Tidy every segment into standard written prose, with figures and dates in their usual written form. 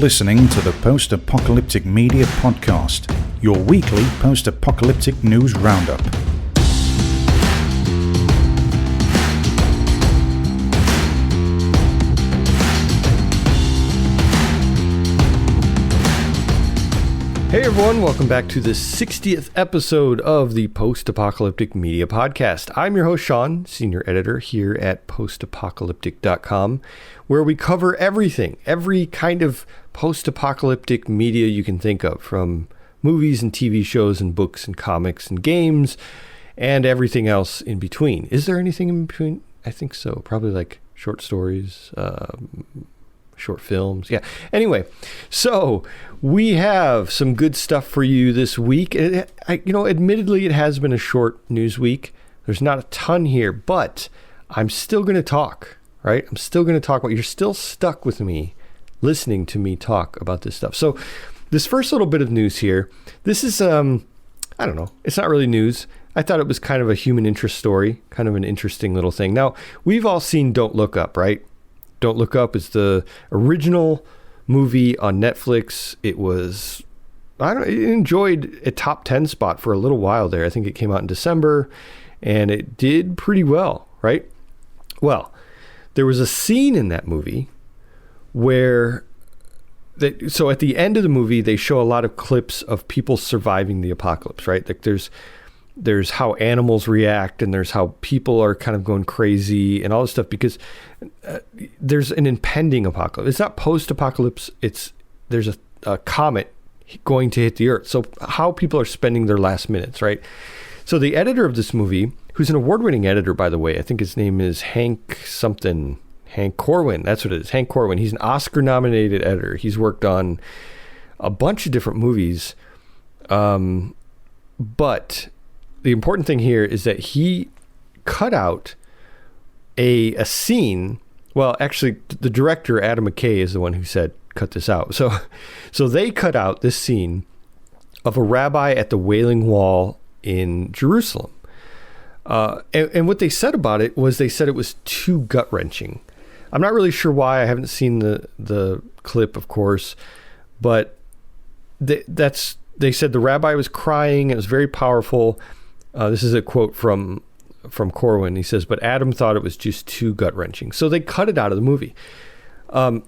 listening to the Post-Apocalyptic Media Podcast, your weekly post-apocalyptic news roundup. Hey everyone, welcome back to the 60th episode of the Post-Apocalyptic Media Podcast. I'm your host, Shawn, senior editor here at post-apocalyptic.com, where we cover everything, every kind of post-apocalyptic media you can think of, from movies and TV shows and books and comics and games and everything else in between. Is there anything in between? I think so. Probably like short stories, short films. Yeah. Anyway, so we have some good stuff for you this week. Admittedly, it has been a short news week. There's not a ton here, but I'm still going to talk, right? I'm still going to talk about, you're still stuck with me, listening to me talk about this stuff. So this first little bit of news here, this is, I don't know, it's not really news. I thought it was kind of a human interest story, kind of an interesting little thing. Now, we've all seen Don't Look Up, right? Don't Look Up is the original movie on Netflix. It was, it enjoyed a top 10 spot for a little while there. I think it came out in December and it did pretty well, right? Well, there was a scene in that movie where, so at the end of the movie, they show a lot of clips of people surviving the apocalypse, right? Like there's how animals react and there's how people are kind of going crazy and all this stuff because there's an impending apocalypse. It's not post-apocalypse. There's a comet going to hit the earth. So how people are spending their last minutes, right? So the editor of this movie, who's an award-winning editor, by the way, I think his name is Hank Corwin. That's what it is. Hank Corwin. He's an Oscar-nominated editor. He's worked on a bunch of different movies. But the important thing here is that he cut out a scene. Well, actually, the director, Adam McKay, is the one who said, cut this out. So they cut out this scene of a rabbi at the Wailing Wall in Jerusalem. And what they said about it was they said it was too gut-wrenching. I'm not really sure why. I haven't seen the clip, of course, but they said the rabbi was crying. It was very powerful. This is a quote from Corwin. He says, but Adam thought it was just too gut-wrenching. So they cut it out of the movie. And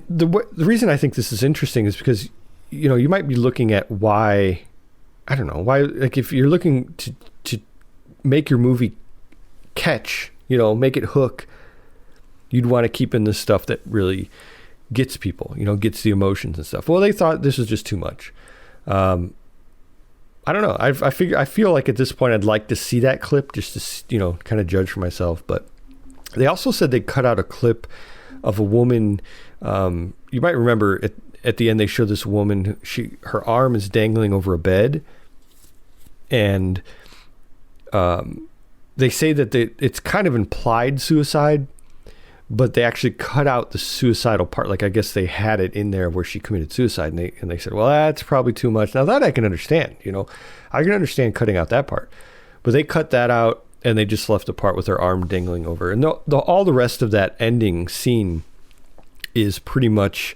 the reason I think this is interesting is because, you might be looking at why, I don't know, why, like if you're looking to make your movie catch, make it hook, you'd want to keep in this stuff that really gets people, gets the emotions and stuff. Well, they thought this was just too much. I don't know. I feel like at this point I'd like to see that clip just to, kind of judge for myself. But they also said they cut out a clip of a woman. You might remember at the end they show this woman. Her arm is dangling over a bed, and they say that it's kind of implied suicide, but they actually cut out the suicidal part. Like I guess they had it in there where she committed suicide, and they said, well, that's probably too much. Now that I can understand, I can understand cutting out that part, but they cut that out and they just left the part with her arm dangling over. And all the rest of that ending scene is pretty much,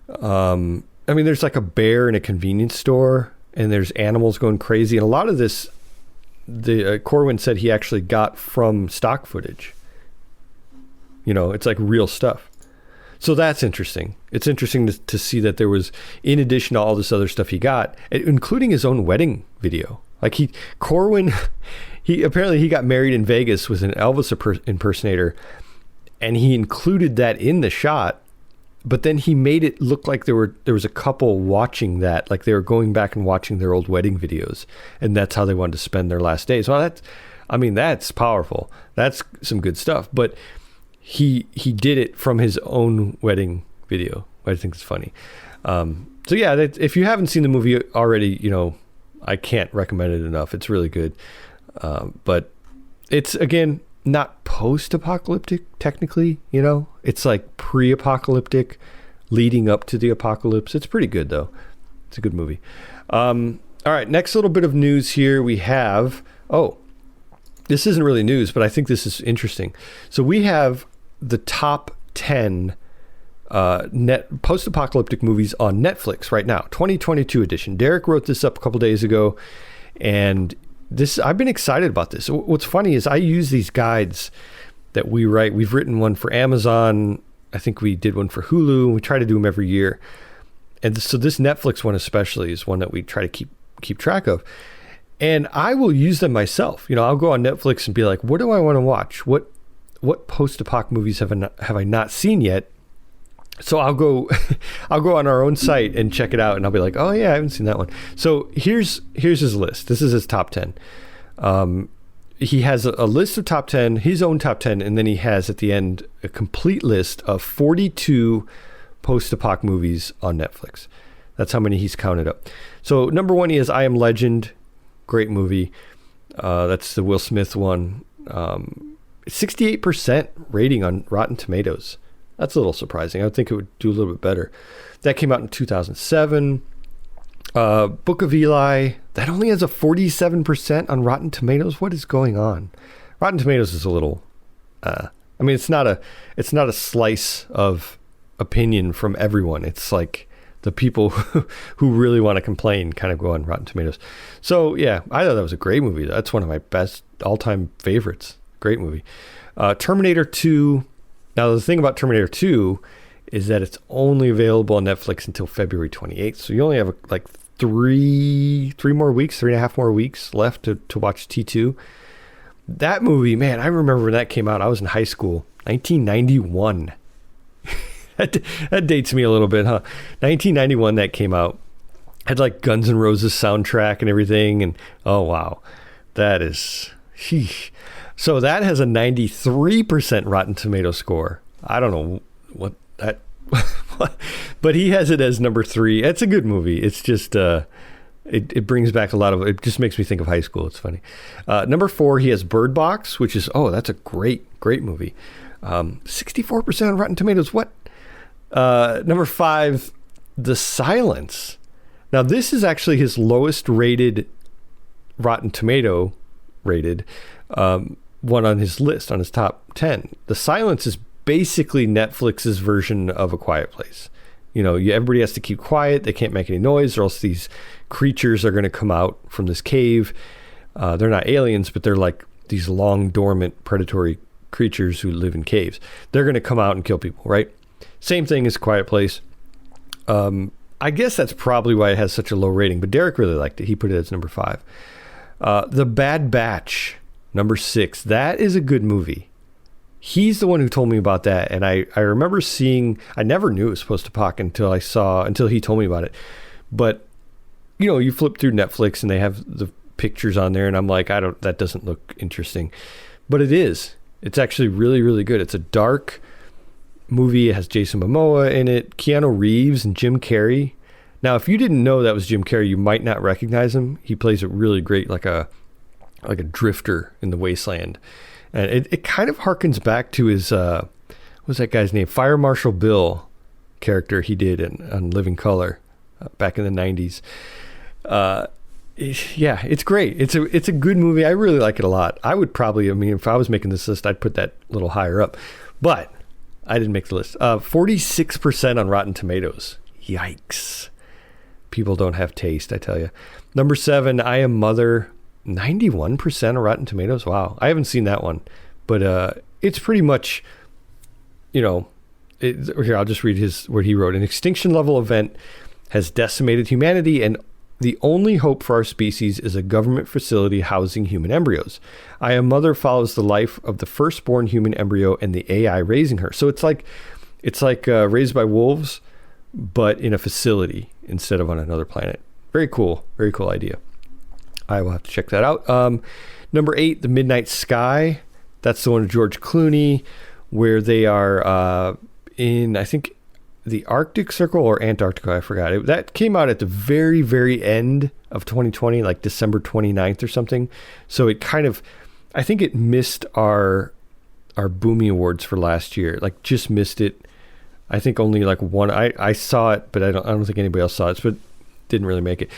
there's like a bear in a convenience store and there's animals going crazy. And a lot of this, Corwin said he actually got from stock footage. It's like real stuff. So that's interesting. It's interesting to see that there was, in addition to all this other stuff he got, including his own wedding video. Like Corwin apparently he got married in Vegas with an Elvis impersonator, and he included that in the shot, but then he made it look like there was a couple watching that, like they were going back and watching their old wedding videos, and that's how they wanted to spend their last days. Well, that's powerful. That's some good stuff. But he did it from his own wedding video. I think it's funny. So yeah, if you haven't seen the movie already, I can't recommend it enough. It's really good. But it's, again, not post-apocalyptic technically, it's like pre-apocalyptic leading up to the apocalypse. It's pretty good though. It's a good movie. All right. Next little bit of news here. We have, this isn't really news, but I think this is interesting. So we have the top 10 post-apocalyptic movies on Netflix right now, 2022 edition. Derek wrote this up a couple days ago, and I've been excited about this. What's funny is I use these guides that we write. We've written one for Amazon. I think we did one for Hulu, and we try to do them every year. And so this Netflix one especially is one that we try to keep track of. And I will use them myself. I'll go on Netflix and be like, what do I want to watch? What post-apoc movies have I not seen yet? So I'll go on our own site and check it out, and I'll be like, oh yeah, I haven't seen that one. So here's his list. This is his top 10. He has a list of top 10, his own top 10, and then he has at the end a complete list of 42 post-apoc movies on Netflix. That's how many he's counted up. So number 1, he has I Am Legend, great movie. That's the Will Smith one. 68% rating on Rotten Tomatoes. That's a little surprising. I would think it would do a little bit better. That came out in 2007. Book of Eli, that only has a 47% on Rotten Tomatoes. What is going on? Rotten Tomatoes is a little, it's not a slice of opinion from everyone. It's like the people who really want to complain kind of go on Rotten Tomatoes. So yeah, I thought that was a great movie. That's one of my best all-time favorites. Great movie. Terminator 2. Now, the thing about Terminator 2 is that it's only available on Netflix until February 28th. So you only have like 3.5 more weeks left to watch T2. That movie, man, I remember when that came out. I was in high school, 1991. that dates me a little bit, huh? 1991 that came out. Had like Guns N' Roses soundtrack and everything. And oh, wow. That is... Sheesh. So that has a 93% Rotten Tomato score. I don't know what that, but he has it as number 3. It's a good movie. It's just, it brings back a lot of, it just makes me think of high school. It's funny. Number 4, he has Bird Box, which is, that's a great movie. 64% on Rotten Tomatoes. What? Number 5, The Silence. Now this is actually his lowest rated Rotten Tomato rated, one on his list, on his top 10. The Silence is basically Netflix's version of A Quiet Place. Everybody has to keep quiet. They can't make any noise or else these creatures are going to come out from this cave. They're not aliens, but they're like these long dormant predatory creatures who live in caves. They're going to come out and kill people, right? Same thing as Quiet Place. I guess that's probably why it has such a low rating, but Derek really liked it. He put it as number 5. The Bad Batch, number 6. That is a good movie. He's the one who told me about that, and I remember seeing. I never knew it was post-apoc until he told me about it. But you flip through Netflix and they have the pictures on there, and I'm like, that doesn't look interesting, but it is. It's actually really, really good. It's a dark movie. It has Jason Momoa in it, Keanu Reeves, and Jim Carrey. Now, if you didn't know that was Jim Carrey, you might not recognize him. He plays it really great, like a drifter in the wasteland. And it kind of harkens back to his, what's that guy's name? Fire Marshal Bill character he did on Living Color back in the 90s. Yeah, it's great. It's a good movie. I really like it a lot. I would probably, if I was making this list, I'd put that a little higher up. But I didn't make the list. 46% on Rotten Tomatoes. Yikes. People don't have taste, I tell you. Number 7, I Am Mother. 91% of Rotten Tomatoes. Wow. I haven't seen that one, but it's pretty much, here, I'll just read what he wrote. An extinction level event has decimated humanity, and the only hope for our species is a government facility housing human embryos. I Am Mother follows the life of the firstborn human embryo and the AI raising her. So it's like Raised by Wolves, but in a facility instead of on another planet. Very cool idea. I will have to check that out. Number 8, The Midnight Sky. That's the one with George Clooney, where they are in, I think, the Arctic Circle or Antarctica. I forgot. That came out at the very, very end of 2020, like December 29th or something. So it kind of, I think it missed our Boomy Awards for last year. Like, just missed it. I think only like one. I saw it, but I don't think anybody else saw it. But didn't really make it.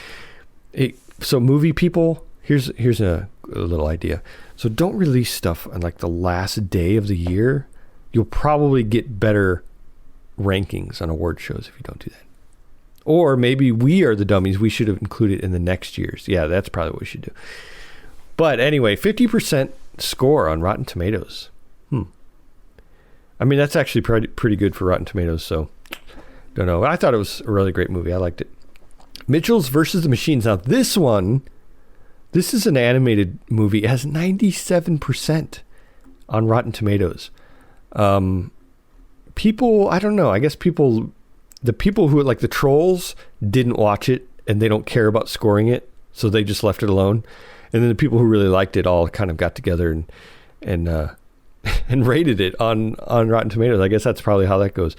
So movie people, here's a little idea. So don't release stuff on like the last day of the year. You'll probably get better rankings on award shows if you don't do that. Or maybe we are the dummies. We should have included it in the next year's. Yeah, that's probably what we should do. But anyway, 50% score on Rotten Tomatoes. I mean, that's actually pretty good for Rotten Tomatoes, so don't know. I thought it was a really great movie. I liked it. Mitchell's versus the Machines. Now, this is an animated movie. It has 97% on Rotten Tomatoes. People, I don't know. I guess the people who like the trolls didn't watch it and they don't care about scoring it, so they just left it alone. And then the people who really liked it all kind of got together and rated it on Rotten Tomatoes. I guess that's probably how that goes.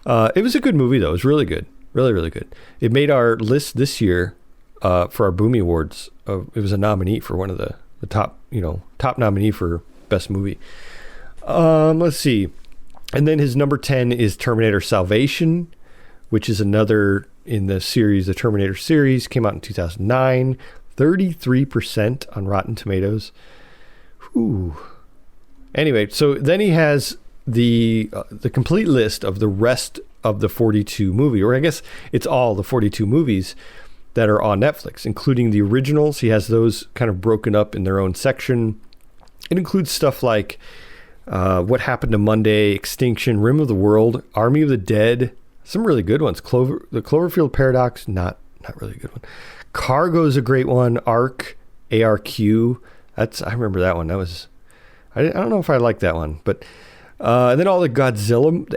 It was a good movie though. It was really good. Really, really good. It made our list this year for our Boomy Awards. It was a nominee for one of the top nominee for best movie. Let's see. And then his number 10 is Terminator Salvation, which is another in the series, the Terminator series, came out in 2009, 33% on Rotten Tomatoes. Whew. Anyway, so then he has the complete list of the rest of the 42 movie, or I guess it's all the 42 movies that are on Netflix, including the originals. He has those kind of broken up in their own section. It includes stuff like What Happened to Monday, Extinction, Rim of the World, Army of the Dead, some really good ones. The Cloverfield Paradox, not really a good one. Cargo's a great one. Arc, ARQ, I remember that one. I don't know if I like that one, but and then all the Godzilla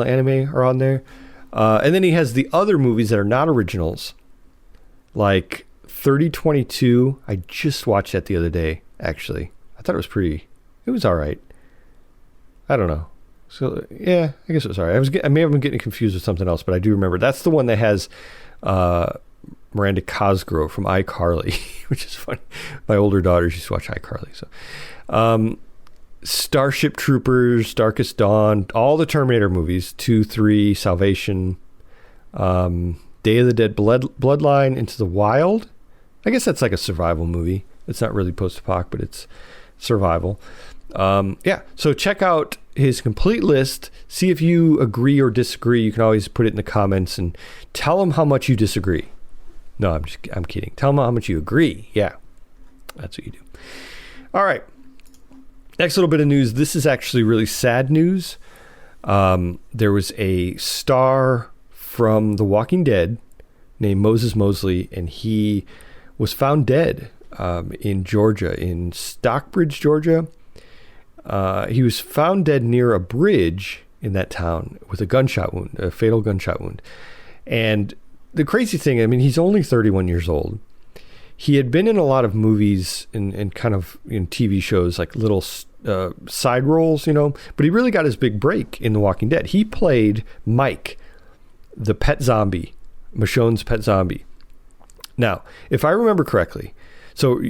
anime are on there. And then he has the other movies that are not originals, like 3022. I just watched that the other day, actually. I thought it was all right. I don't know. So, yeah, I guess it was all right. I may have been getting confused with something else, but I do remember. That's the one that has Miranda Cosgrove from iCarly, which is funny. My older daughter used to watch iCarly. So, Starship Troopers, Darkest Dawn, all the Terminator movies, 2, 3, Salvation, Day of the Dead, Bloodline, Into the Wild. I guess that's like a survival movie. It's not really post-apoc, but it's survival. So check out his complete list. See if you agree or disagree. You can always put it in the comments and tell him how much you disagree. No, I'm kidding. Tell him how much you agree. Yeah, that's what you do. All right. Next little bit of news. This is actually really sad news. There was a star from The Walking Dead named Moses Moseley, and he was found dead in Georgia, in Stockbridge, Georgia. He was found dead near a bridge in that town with a fatal gunshot wound. And the crazy thing, I mean, he's only 31 years old. He had been in a lot of movies and kind of in TV shows, like little side roles, but he really got his big break in The Walking Dead. He played Mike, the pet zombie, Michonne's pet zombie. Now, if I remember correctly, so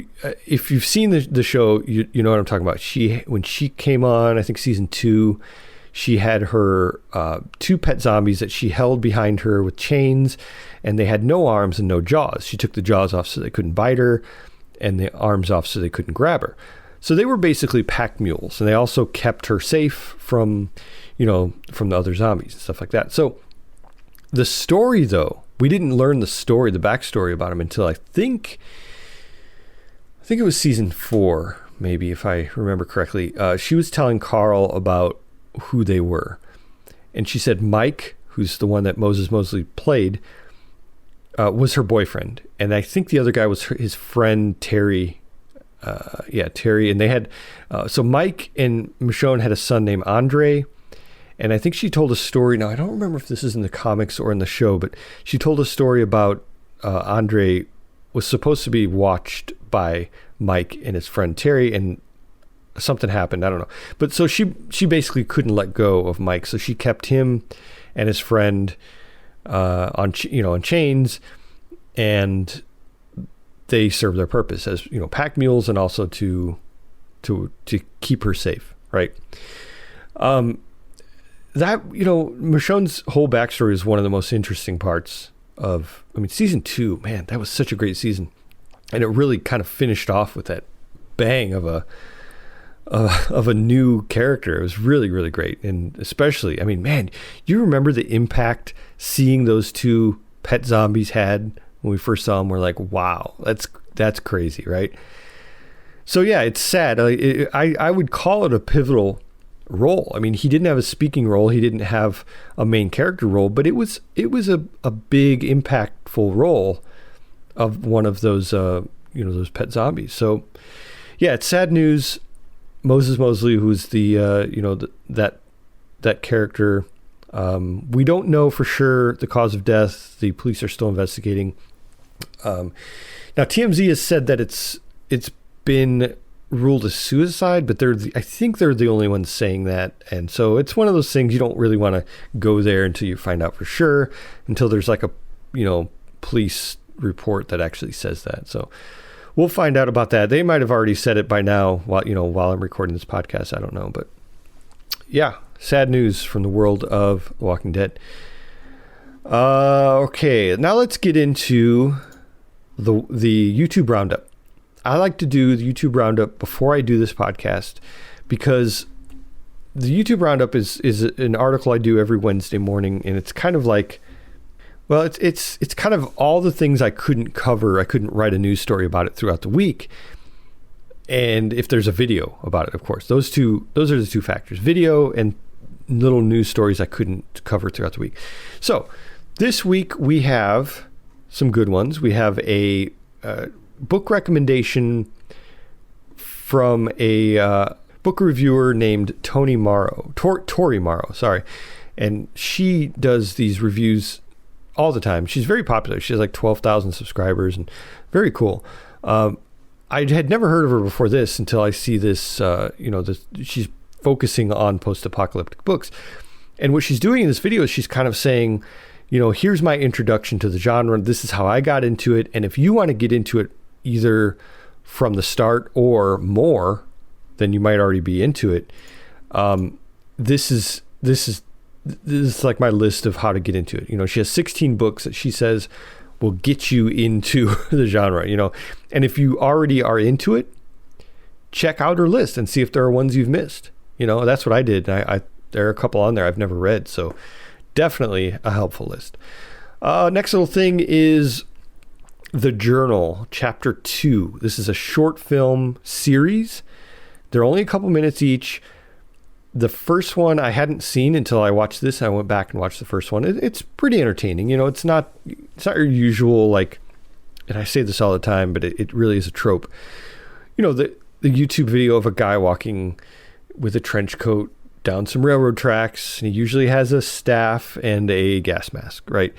if you've seen the show, you know what I'm talking about. When she came on, I think season 2, she had her 2 pet zombies that she held behind her with chains, and they had no arms and no jaws. She took the jaws off so they couldn't bite her, and the arms off so they couldn't grab her. So they were basically pack mules, and they also kept her safe from the other zombies and stuff like that. So the story, though, we didn't learn the backstory about him until I think it was season 4, maybe, if I remember correctly. She was telling Carl about who they were. And she said Mike, who's the one that Moses Moseley played, was her boyfriend. And I think the other guy was his friend, Terry. Terry. And they had, so Mike and Michonne had a son named Andre. And I think she told a story. Now, I don't remember if this is in the comics or in the show, but she told a story about Andre was supposed to be watched by Mike and his friend Terry, and something happened. I don't know. But so she basically couldn't let go of Mike. So she kept him and his friend on chains, and they served their purpose as, pack mules and also to keep her safe. Right. Michonne's whole backstory is one of the most interesting parts of, season 2, man, that was such a great season. And it really kind of finished off with that bang of of a new character. It was really, really great. And especially, I mean, man, you remember the impact seeing those two pet zombies had when we first saw them? We're like, wow, that's crazy, right? So yeah, it's sad. I would call it a pivotal role. I mean, he didn't have a speaking role. He didn't have a main character role, but it was a big impactful role of one of those, those pet zombies. So yeah, it's sad news. Moses Moseley, who's that character, we don't know for sure the cause of death. The police are still investigating. Now TMZ has said that it's been ruled a suicide, but I think they're the only ones saying that. And so it's one of those things you don't really want to go there until you find out for sure, until there's like a, police report that actually says that. So we'll find out about that. They might have already said it by now while I'm recording this podcast. I don't know, but yeah, sad news from the world of The Walking Dead. Okay, now let's get into the YouTube roundup. I like to do the YouTube roundup before I do this podcast because the YouTube roundup is an article I do every Wednesday morning, and it's kind of like, well, it's kind of all the things I couldn't cover. I couldn't write a news story about it throughout the week. And if there's a video about it, of course, those are the two factors: video and little news stories I couldn't cover throughout the week. So this week we have some good ones. We have a book recommendation from a book reviewer named Tori Morrow, sorry. And she does these reviews all the time. She's very popular. She has like 12,000 subscribers and very cool. I had never heard of her before this until I see this, she's focusing on post-apocalyptic books. And what she's doing in this video is she's kind of saying, here's my introduction to the genre. This is how I got into it. And if you want to get into it either from the start or more than you might already be into it, this is like my list of how to get into it. She has 16 books that she says will get you into the genre, and if you already are into it, check out her list and see if there are ones you've missed. That's what I did. There are a couple on there I've never read, so definitely a helpful list. Next little thing is The Journal, Chapter 2. This is a short film series. They're only a couple minutes each. The first one I hadn't seen until I watched this. I went back and watched the first one. It's pretty entertaining. It's not your usual, like, and I say this all the time, but it really is a trope. The YouTube video of a guy walking with a trench coat down some railroad tracks, and he usually has a staff and a gas mask, right?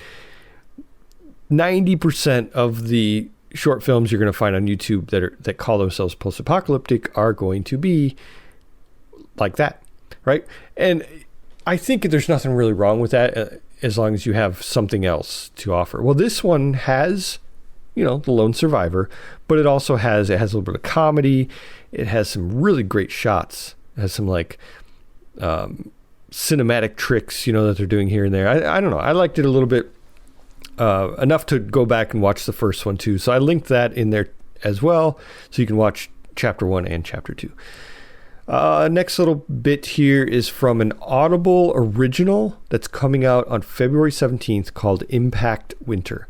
90% of the short films you're going to find on YouTube that call themselves post-apocalyptic are going to be like that, right? And I think there's nothing really wrong with that as long as you have something else to offer. Well, this one has, the lone survivor, but it also has a little bit of comedy. It has some really great shots. It has some like cinematic tricks, that they're doing here and there. I don't know. I liked it a little bit, enough to go back and watch the first one too. So I linked that in there as well, so you can watch Chapter 1 and Chapter 2. Next little bit here is from an Audible original that's coming out on February 17th called Impact Winter.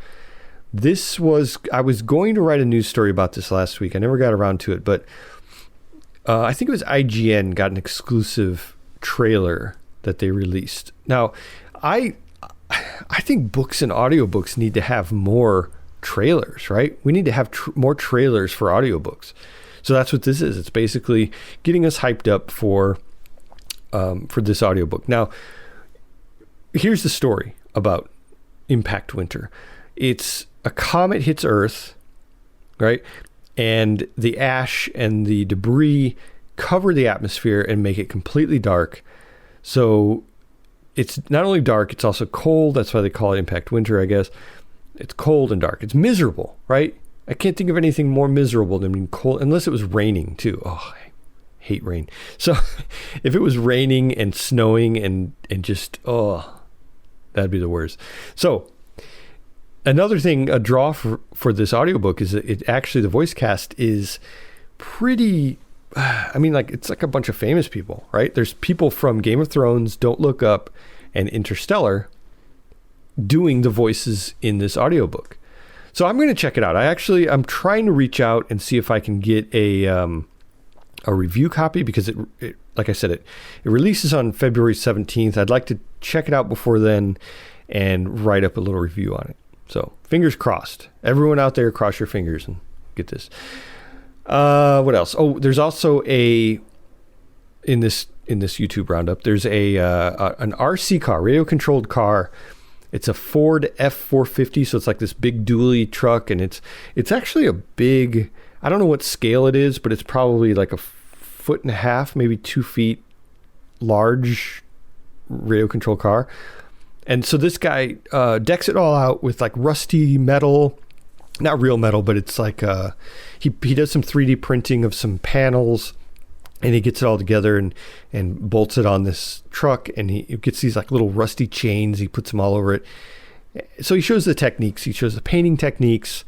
I was going to write a news story about this last week. I never got around to it, but I think it was IGN got an exclusive trailer that they released. Now, I think books and audiobooks need to have more trailers, right? We need to have more trailers for audiobooks. So that's what this is. It's basically getting us hyped up for this audiobook. Now, here's the story about Impact Winter. It's a comet hits Earth, right? And the ash and the debris cover the atmosphere and make it completely dark. So it's not only dark, it's also cold. That's why they call it Impact Winter, I guess. It's cold and dark. It's miserable, right? I can't think of anything more miserable than being cold, unless it was raining too. Oh, I hate rain. So if it was raining and snowing and just, that'd be the worst. So another thing, a draw for this audiobook is that it actually, the voice cast is pretty I mean, like, it's like a bunch of famous people, right? There's people from Game of Thrones, Don't Look Up, and Interstellar doing the voices in this audiobook. So I'm going to check it out. I'm trying to reach out and see if I can get a review copy, because it like I said, it releases on February 17th. I'd like to check it out before then and write up a little review on it. So fingers crossed. Everyone out there, cross your fingers and get this. What else? Oh, there's also in this YouTube roundup, there's an RC car, radio controlled car. It's a Ford F450, so it's like this big dually truck, and it's actually a big, I don't know what scale it is, but it's probably like a 1.5 feet, maybe 2 feet large radio control car. And so this guy decks it all out with like rusty metal, not real metal, but it's like he does some 3D printing of some panels, and he gets it all together and bolts it on this truck, and he gets these like little rusty chains. He puts them all over it. So he shows the techniques. He shows the painting techniques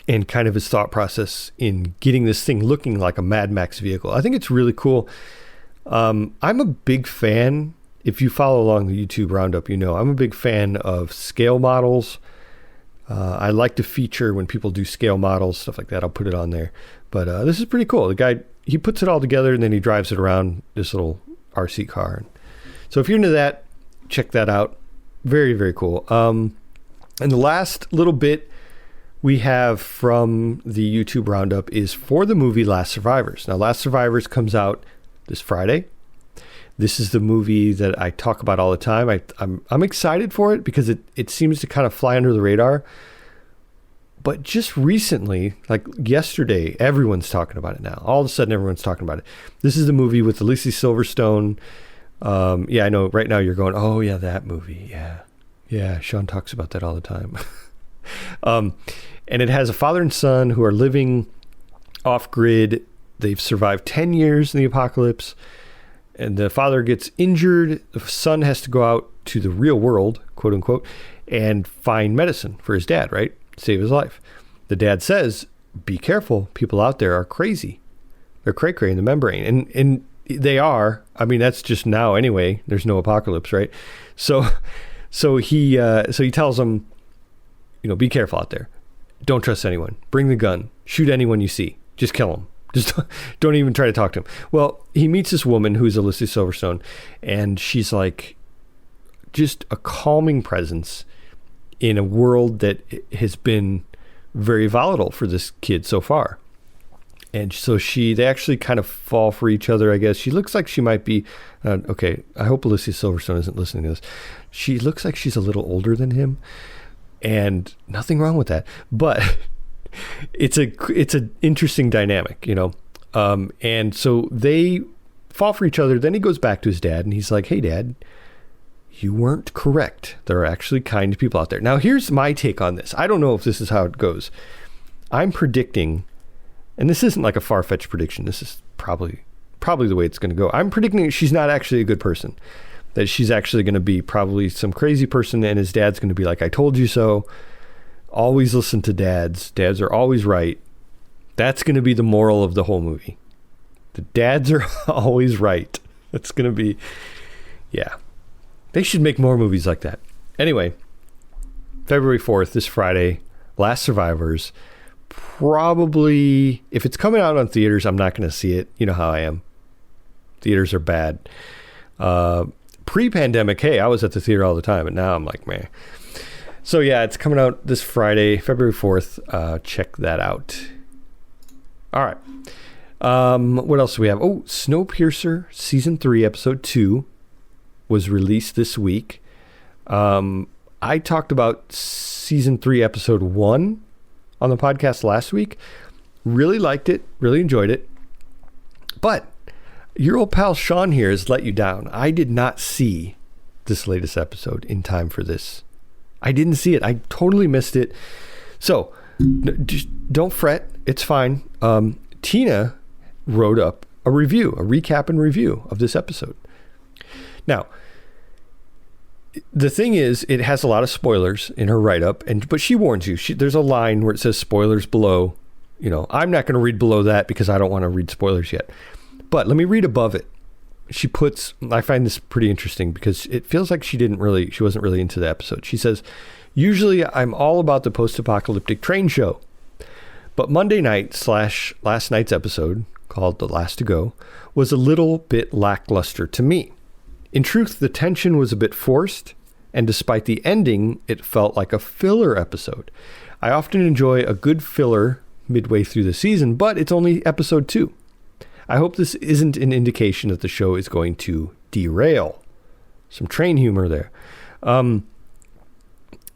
and kind of his thought process in getting this thing looking like a Mad Max vehicle. I think it's really cool. I'm a big fan. If you follow along the YouTube roundup, you know I'm a big fan of scale models. I like to feature when people do scale models, stuff like that. I'll put it on there. But this is pretty cool. The guy, he puts it all together and then he drives it around this little RC car. So if you're into that, check that out. Very, very cool. And the last little bit we have from the YouTube roundup is for the movie Last Survivors. Now, Last Survivors comes out this Friday. This is the movie that I talk about all the time. I'm excited for it because it seems to kind of fly under the radar. But just recently, like yesterday, everyone's talking about it now. All of a sudden, everyone's talking about it. This is the movie with Alicia Silverstone. Yeah, I know right now you're going, oh, yeah, that movie. Yeah. Yeah, Shawn talks about that all the time. And it has a father and son who are living off-grid. They've survived 10 years in the apocalypse. And the father gets injured. The son has to go out to the real world, quote unquote, and find medicine for his dad, right? Save his life. The dad says, be careful. People out there are crazy. They're cray-cray in the membrane. And they are. I mean, that's just now anyway. There's no apocalypse, right? So he tells them, be careful out there. Don't trust anyone. Bring the gun. Shoot anyone you see. Just kill them. Just don't even try to talk to him. Well, he meets this woman who's Alicia Silverstone, and she's like just a calming presence in a world that has been very volatile for this kid so far. And so they actually kind of fall for each other, I guess. She looks like she might be, okay, I hope Alicia Silverstone isn't listening to this. She looks like she's a little older than him, and nothing wrong with that. But it's an interesting dynamic, and so they fall for each other. Then he goes back to his dad and he's like, hey, Dad, you weren't correct. There are actually kind people out there. Now, here's my take on this. I don't know if this is how it goes. I'm predicting, and this isn't like a far-fetched prediction. This is probably the way it's going to go. I'm predicting she's not actually a good person, that she's actually going to be probably some crazy person, and his dad's going to be like, I told you so. Always listen to dads. Dads are always right. That's going to be the moral of the whole movie. The dads are always right. That's going to be, yeah. They should make more movies like that. Anyway, February 4th, this Friday, Last Survivors. Probably, if it's coming out on theaters, I'm not going to see it. You know how I am. Theaters are bad. Pre-pandemic, hey, I was at the theater all the time, and now I'm like, man. So yeah, it's coming out this Friday, February 4th. Check that out. All right. What else do we have? Oh, Snowpiercer Season 3, Episode 2 was released this week. I talked about Season 3, Episode 1 on the podcast last week. Really liked it. Really enjoyed it. But your old pal Shawn here has let you down. I did not see this latest episode in time for this. I didn't see it. I totally missed it. So just don't fret. It's fine. Tina wrote up a recap and review of this episode. Now, the thing is, it has a lot of spoilers in her write-up, but she warns you. There's a line where it says spoilers below. I'm not going to read below that because I don't want to read spoilers yet. But let me read above it. She puts, I find this pretty interesting because it feels like she wasn't really into the episode. She says, usually I'm all about the post-apocalyptic train show, but Monday night / last night's episode, called The Last to Go, was a little bit lackluster to me. In truth, the tension was a bit forced, and despite the ending, it felt like a filler episode. I often enjoy a good filler midway through the season, but it's only episode 2. I hope this isn't an indication that the show is going to derail. Some train humor there.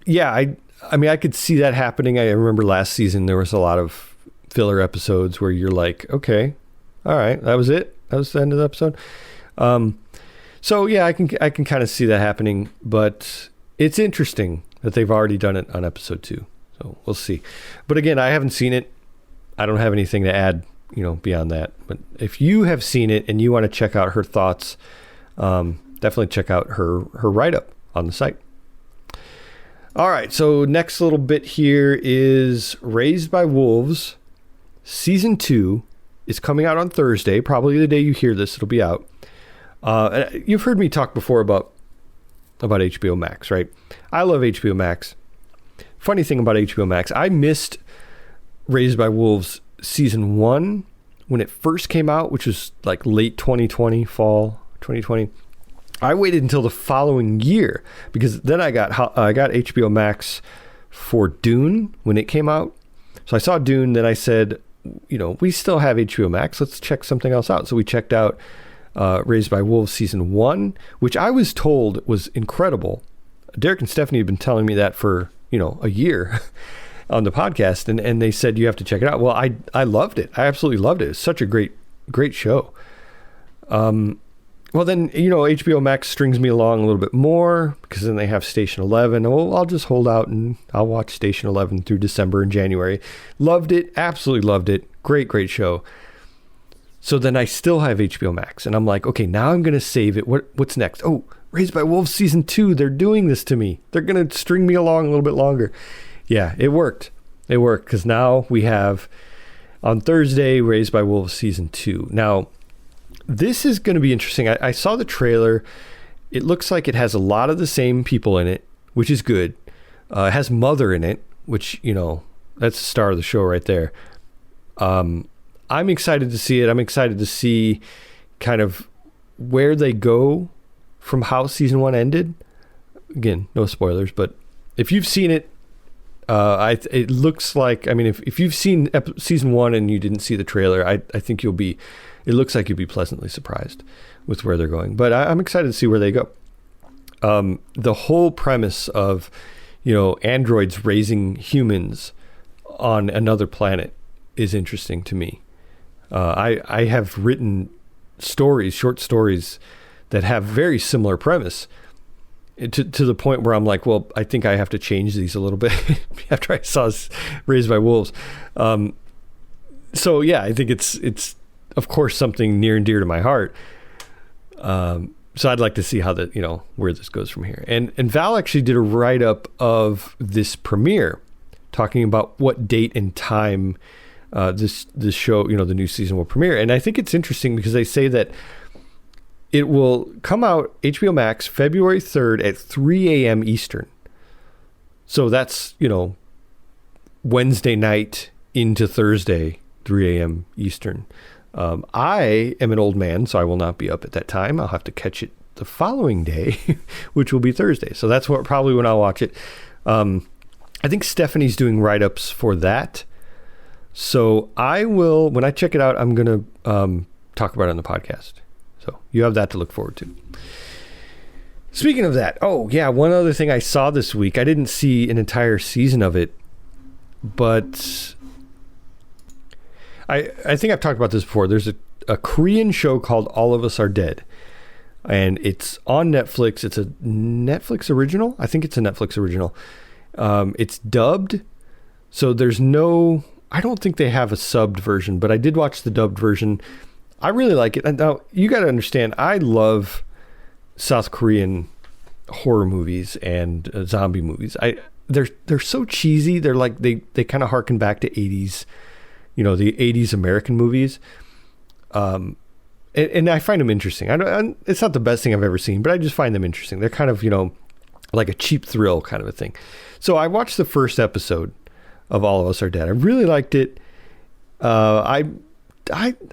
Yeah, I mean, I could see that happening. I remember last season there was a lot of filler episodes where you're like, okay, all right, that was it. That was the end of the episode. So yeah, I can kind of see that happening, but it's interesting that they've already done it on episode 2. So we'll see. But again, I haven't seen it. I don't have anything to add, beyond that. But if you have seen it and you want to check out her thoughts, definitely check out her write-up on the site. All right, so next little bit here is Raised by Wolves. Season 2 is coming out on Thursday. Probably the day you hear this, it'll be out. You've heard me talk before about HBO Max, right? I love HBO Max. Funny thing about HBO Max, I missed Raised by Wolves season 1 when it first came out, which was like late 2020, fall 2020. I waited until the following year because then I got HBO Max for Dune when it came out. So I saw Dune, then I said, we still have HBO Max. Let's check something else out. So we checked out Raised by Wolves season 1, which I was told was incredible. Derek and Stephanie had been telling me that for, a year on the podcast, and they said you have to check it out. Well, I loved it. I absolutely loved it. It's such a great show. Well, then, HBO Max strings me along a little bit more because then they have Station 11. Well, I'll just hold out and I'll watch Station 11 through December and January. Loved it. Absolutely loved it. Great show. So then I still have HBO Max and I'm like, okay, now I'm going to save it. What's next? Oh, Raised by Wolves season 2. They're doing this to me. They're going to string me along a little bit longer. Yeah, it worked. It worked because now we have on Thursday, Raised by Wolves season 2. Now, this is going to be interesting. I saw the trailer. It looks like it has a lot of the same people in it, which is good. It has Mother in it, which, that's the star of the show right there. I'm excited to see it. I'm excited to see kind of where they go from how season 1 ended. Again, no spoilers, but if you've seen it, it looks like, if you've seen season 1 and you didn't see the trailer, I think it looks like you'll be pleasantly surprised with where they're going. But I'm excited to see where they go. The whole premise of, androids raising humans on another planet is interesting to me. I have written short stories that have very similar premise to the point where I'm like, well, I think I have to change these a little bit after I saw Raised by Wolves. So yeah, I think it's of course something near and dear to my heart. So I'd like to see how where this goes from here. And Val actually did a write-up of this premiere talking about what date and time this show, the new season will premiere. And I think it's interesting because they say that it will come out HBO Max February 3rd at 3 a.m. Eastern. So that's, Wednesday night into Thursday, 3 a.m. Eastern. I am an old man, so I will not be up at that time. I'll have to catch it the following day, which will be Thursday. So that's probably when I'll watch it. I think Stephanie's doing write-ups for that. So I will, when I check it out, I'm going to talk about it on the podcast. So you have that to look forward to. Speaking of that, one other thing I saw this week, I didn't see an entire season of it, but I think I've talked about this before. There's a Korean show called All of Us Are Dead, and it's on Netflix. It's a Netflix original. I think it's a Netflix original. It's dubbed, so I don't think they have a subbed version, but I did watch the dubbed version. I really like it. And now you got to understand, I love South Korean horror movies and zombie movies. They're so cheesy. They're like they kind of harken back to 80s, the 80s American movies. And I find them interesting. It's not the best thing I've ever seen, but I just find them interesting. They're kind of, like a cheap thrill kind of a thing. So I watched the first episode of All of Us Are Dead. I really liked it. I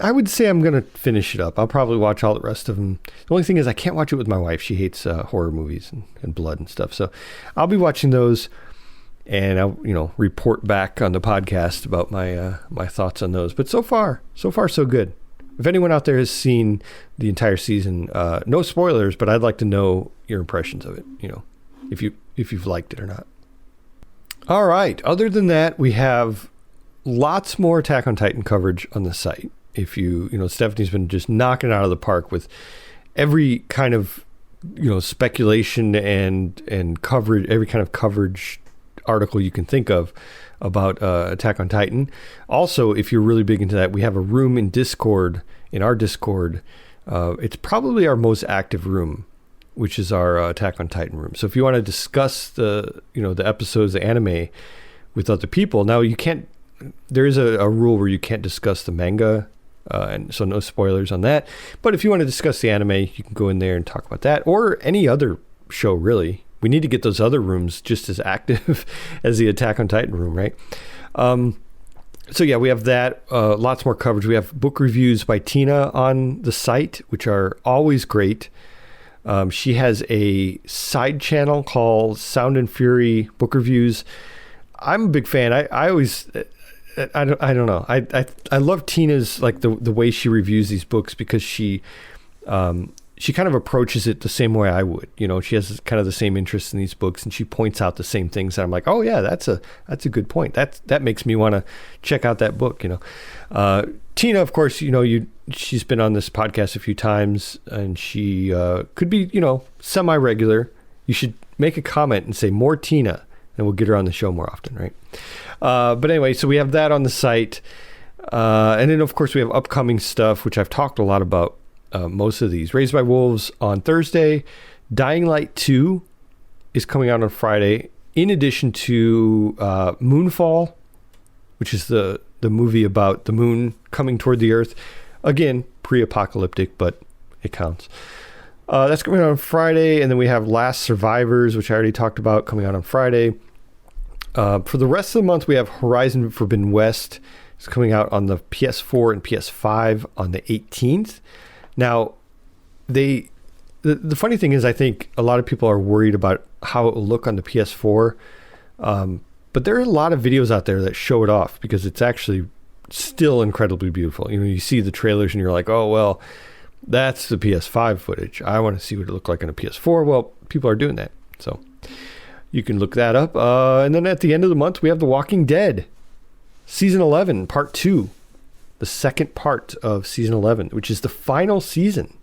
would say I'm going to finish it up. I'll probably watch all the rest of them. The only thing is I can't watch it with my wife. She hates horror movies and blood and stuff. So I'll be watching those, and I'll, report back on the podcast about my thoughts on those. But so far, so good. If anyone out there has seen the entire season, no spoilers, but I'd like to know your impressions of it, if you've liked it or not. All right. Other than that, we have lots more Attack on Titan coverage on the site. If Stephanie's been just knocking it out of the park with every kind of, speculation and coverage, every kind of coverage article you can think of about Attack on Titan. Also, if you're really big into that, we have a room in our Discord. It's probably our most active room, which is our Attack on Titan room. So if you want to discuss the episodes, the anime with other people, now you can't, there is a rule where you can't discuss the manga, and so no spoilers on that. But if you want to discuss the anime, you can go in there and talk about that, or any other show, really. We need to get those other rooms just as active as the Attack on Titan room, right? So yeah, we have that. Lots more coverage. We have book reviews by Tina on the site, which are always great. She has a side channel called Sound and Fury Book Reviews. I'm a big fan. I always, I don't know. I love Tina's, like, the way she reviews these books, because she kind of approaches it the same way I would. She has kind of the same interest in these books, and she points out the same things. And I'm like, oh yeah, that's a good point. That makes me want to check out that book. Tina, of course, she's been on this podcast a few times, and she could be, semi-regular. You should make a comment and say more Tina, and we'll get her on the show more often, right? But anyway, so we have that on the site. And then, of course, we have upcoming stuff, which I've talked a lot about. Most of these. Raised by Wolves on Thursday. Dying Light 2 is coming out on Friday, in addition to Moonfall, which is the movie about the moon coming toward the earth. Again, pre-apocalyptic, but it counts. That's coming out on Friday. And then we have Last Survivors, which I already talked about, coming out on Friday. For the rest of the month, we have Horizon Forbidden West. It's coming out on the PS4 and PS5 on the 18th. Now, the funny thing is, I think a lot of people are worried about how it will look on the PS4, but there are a lot of videos out there that show it off, because it's actually still incredibly beautiful. You see the trailers and you're like, oh, well, that's the PS5 footage. I want to see what it looked like on a PS4. Well, people are doing that, so you can look that up. And then at the end of the month, we have The Walking Dead, Season 11, Part 2. The second part of Season 11, which is the final season.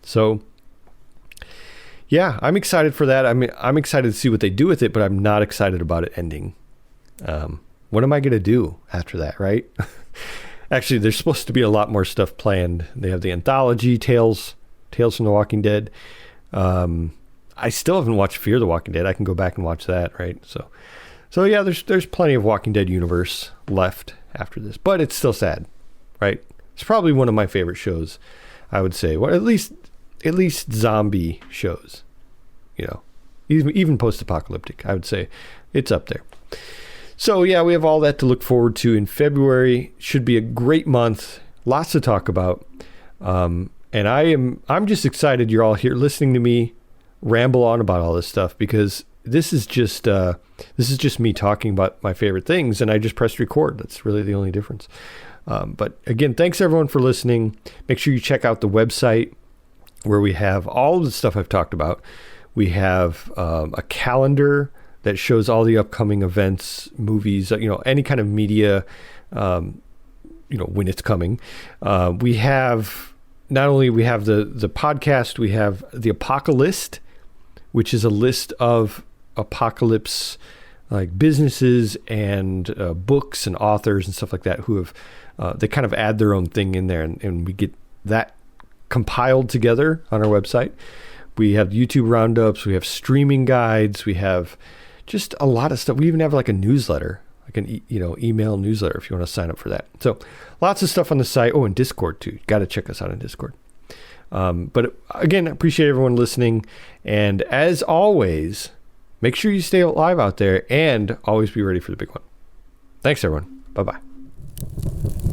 So, yeah, I'm excited for that. I mean, I'm excited to see what they do with it, but I'm not excited about it ending. What am I going to do after that, right? Actually, there's supposed to be a lot more stuff planned. They have the anthology, Tales from the Walking Dead. I still haven't watched Fear the Walking Dead. I can go back and watch that, right? So yeah, there's plenty of Walking Dead universe left after this, but it's still sad. Right, it's probably one of my favorite shows, I would say. Well, at least zombie shows, even post-apocalyptic. I would say it's up there. So yeah, we have all that to look forward to in February. Should be a great month. Lots to talk about, and I'm just excited you're all here listening to me ramble on about all this stuff, because this is just me talking about my favorite things, and I just pressed record. That's really the only difference. But again, thanks everyone for listening. Make sure you check out the website, where we have all of the stuff I've talked about. We have a calendar that shows all the upcoming events, movies, any kind of media, when it's coming. We have not only we have the podcast, we have the Apocalypse, which is a list of apocalypse like businesses and books and authors and stuff like that who have they kind of add their own thing in there, and we get that compiled together on our website. We have YouTube roundups, we have streaming guides, we have just a lot of stuff. We even have like a newsletter. like an email newsletter if you want to sign up for that. So lots of stuff on the site. Oh, and Discord too. Got to check us out on Discord. But again, appreciate everyone listening. And as always, make sure you stay alive out there and always be ready for the big one. Thanks, everyone. Bye-bye.